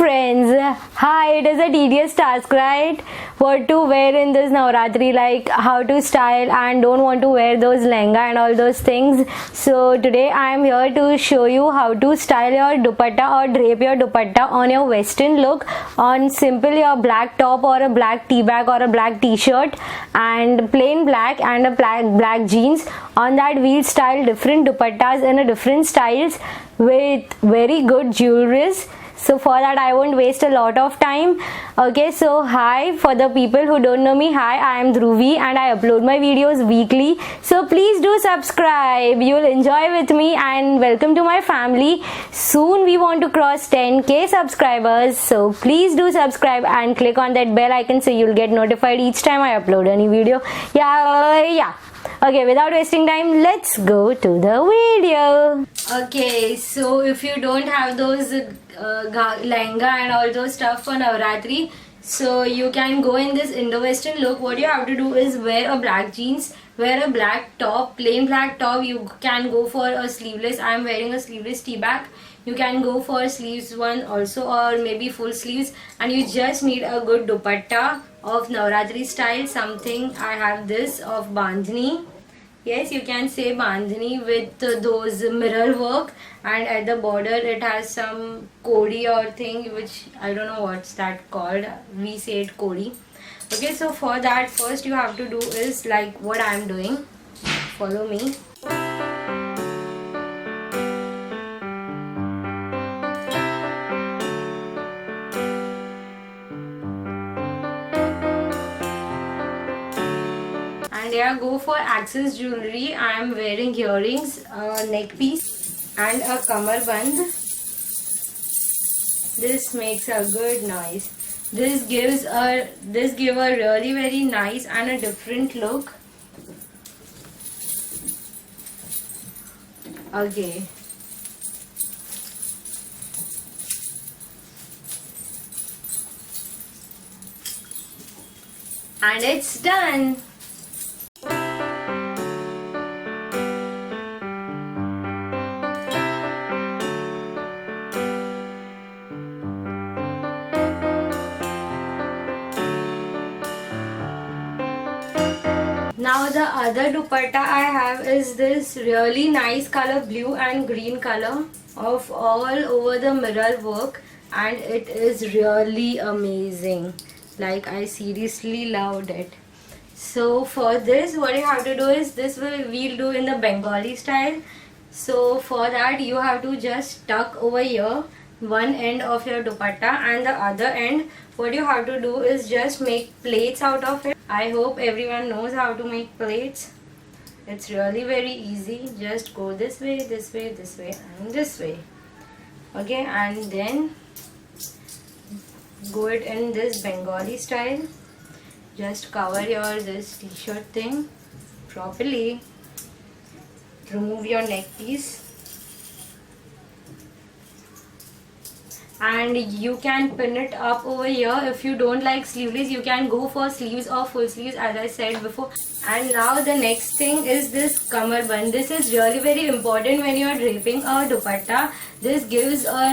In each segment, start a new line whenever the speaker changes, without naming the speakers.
friends, hi, it is a tedious task, right? What to wear in this Navratri, like how to style, and don't want to wear those lehenga and all those things. So today I am here to show you how to style your dupatta or drape your dupatta on your western look on simple your black top or a black tea bag or a black t-shirt and plain black and a black jeans. On that we'll style different dupattas in a different styles with very good jewelries. So for that I won't waste a lot of time. Okay, so hi, for the people who don't know me, hi, I am Dhruvi and I upload my videos weekly. So please do subscribe, you will enjoy with me, and welcome to my family. Soon we want to cross 10k subscribers, so please do subscribe and click on that bell icon so you'll get notified each time I upload any video. Yeah. Okay, without wasting time, let's go to the video. Okay, so if you don't have those lehenga and all those stuff for Navratri, so you can go in this Indo-Western look. What you have to do is wear a black jeans, wear a black top, plain black top. You can go for a sleeveless. I am wearing a sleeveless tea bag. You can go for sleeves one also, or maybe full sleeves, and you just need a good dupatta of Navratri style. Something I have this of Bandhani. Yes, you can say Bandhani with those mirror work, and at the border it has some kodi or thing, which I don't know what's that called. We say it kodi. Okay, so for that first you have to do is like what I am doing. Follow me. And yeah, go for access jewelry. I am wearing earrings, a neck piece and a kamarband. This makes a good noise. This gives a really very nice and a different look. Okay. And it's done. Now the other dupatta I have is this really nice color, blue and green color, of all over the mirror work, and it is really amazing. Like, I seriously loved it. So for this, what you have to do is we'll do in the Bengali style. So for that you have to just tuck over here one end of your dupatta, and the other end what you have to do is just make plaits out of it. I hope everyone knows how to make plaits. It's really very easy. Just go this way, this way, this way and this way. Okay, and then go it in this Bengali style. Just cover your this t-shirt thing properly. Remove your neck piece. And you can pin it up over here. If you don't like sleeveless, you can go for sleeves or full sleeves, as I said before. And now the next thing is this kamarband. This is really very important when you are draping a dupatta. This gives a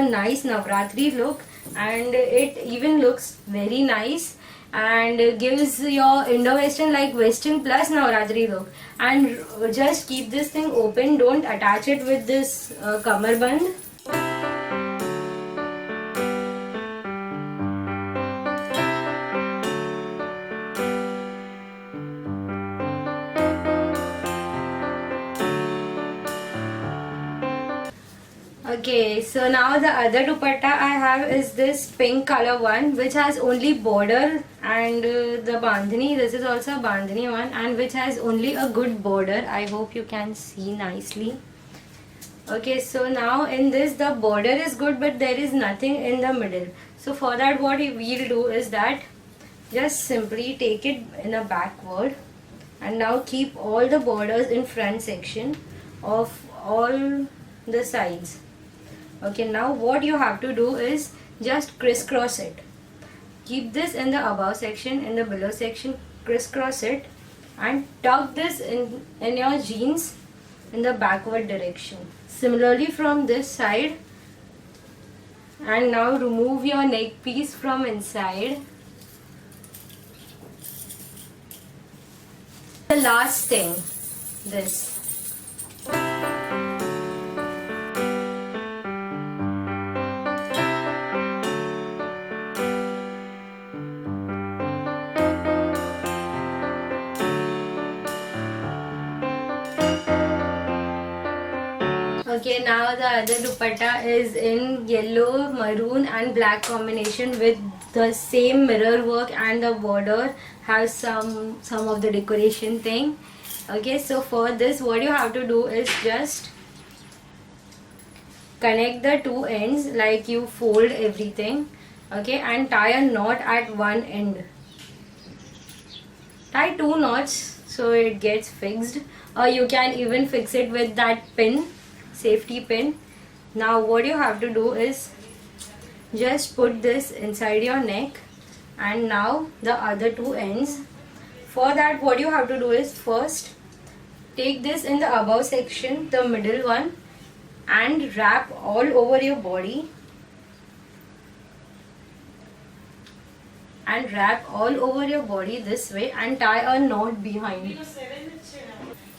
nice Navratri look, and it even looks very nice and gives your Indo-Western like Western plus Navratri look. And just keep this thing open, don't attach it with this kamarband. Okay, so now the other dupatta I have is this pink color one, which has only border, and the bandhani, this is also a bandhani one, and which has only a good border. I hope you can see nicely. Okay, so now in this the border is good, but there is nothing in the middle. So for that what we'll do is that just simply take it in a backward, and now keep all the borders in front section of all the sides. Okay, now what you have to do is just crisscross it. Keep this in the above section, in the below section, crisscross it, and tuck this in your jeans in the backward direction. Similarly from this side, And now remove your neck piece from inside. The last thing, this. Okay, now the other dupatta is in yellow, maroon and black combination with the same mirror work, and the border has some of the decoration thing. Okay, so for this what you have to do is just connect the two ends, like you fold everything, okay, and tie a knot at one end. Tie 2 knots so it gets fixed, or you can even fix it with that pin, safety pin. Now what you have to do is just put this inside your neck, and now the other two ends. For that what you have to do is first take this in the above section, the middle one, and wrap all over your body, and wrap all over your body this way, and tie a knot behind.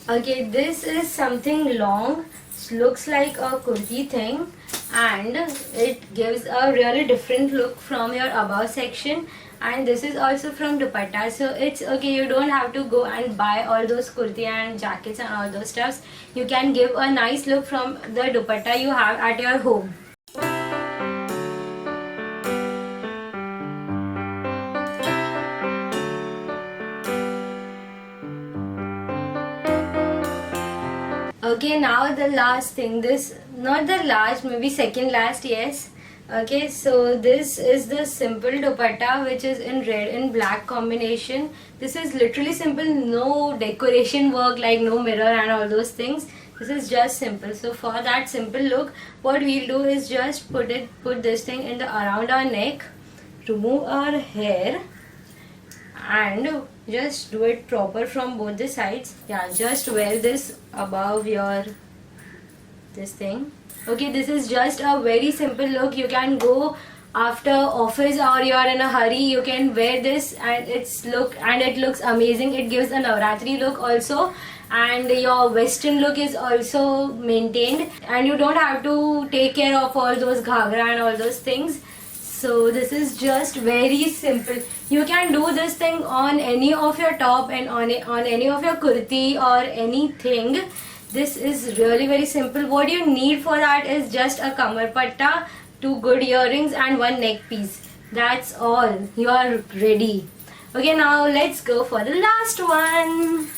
Okay, this is something long, looks like a kurti thing, and it gives a really different look from your above section. And this is also from dupatta, so it's okay, you don't have to go and buy all those kurti and jackets and all those stuffs. You can give a nice look from the dupatta you have at your home. Okay, now the last thing, this, not the last, maybe second last, yes. Okay, so this is the simple dupatta which is in red and black combination. This is literally simple, no decoration work, like no mirror and all those things. This is just simple. So for that simple look, what we'll do is just put this thing in the around our neck, remove our hair, and just do it proper from both the sides. Yeah, just wear this above your this thing. Okay, this is just a very simple look. You can go after office or you are in a hurry, you can wear this and it looks amazing. It gives a Navratri look also, and your western look is also maintained, and you don't have to take care of all those ghagra and all those things. So this is just very simple. You can do this thing on any of your top and on any of your kurti or anything. This is really very simple. What you need for that is just a kamar patta, 2 good earrings and 1 neck piece. That's all. You are ready. Okay, now let's go for the last one.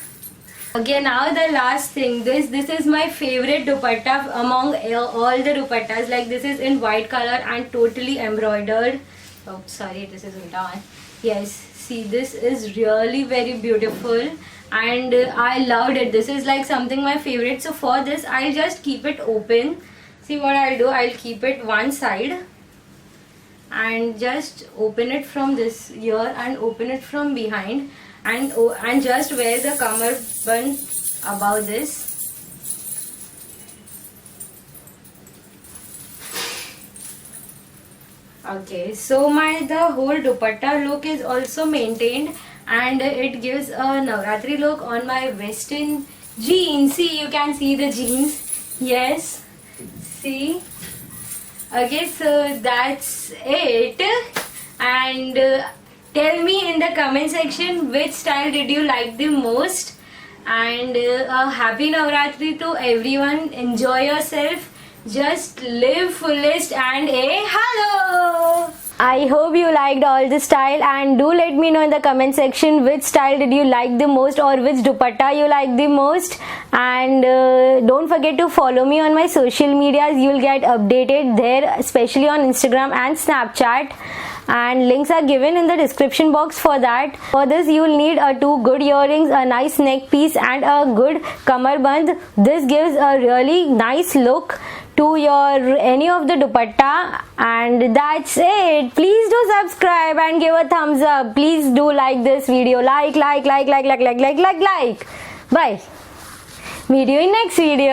Okay, now the last thing. This is my favorite dupatta among all the dupattas. Like, this is in white color and totally embroidered. Oh, sorry, this is ulta one. Yes, see, this is really very beautiful. And I loved it. This is like something my favorite. So for this I'll just keep it open. See what I'll do, I'll keep it one side and just open it from this ear and open it from behind, and just wear the kamar band above this. Okay, so the whole dupatta look is also maintained, and it gives a Navratri look on my western jeans. See, you can see the jeans. Yes, see. Okay, so that's it. And tell me in the comment section which style did you like the most. And a happy Navratri to everyone. Enjoy yourself. Just live fullest and a hello. I hope you liked all the style, and do let me know in the comment section which style did you like the most or which dupatta you like the most. And don't forget to follow me on my social medias. You'll get updated there, especially on Instagram and Snapchat, and links are given in the description box for that. For this you will need 2 good earrings, a nice neck piece and a good kamar band. This gives a really nice look to your any of the dupatta. And that's it. Please do subscribe and give a thumbs up. Please do like this video. Like. Bye. Meet you in next video.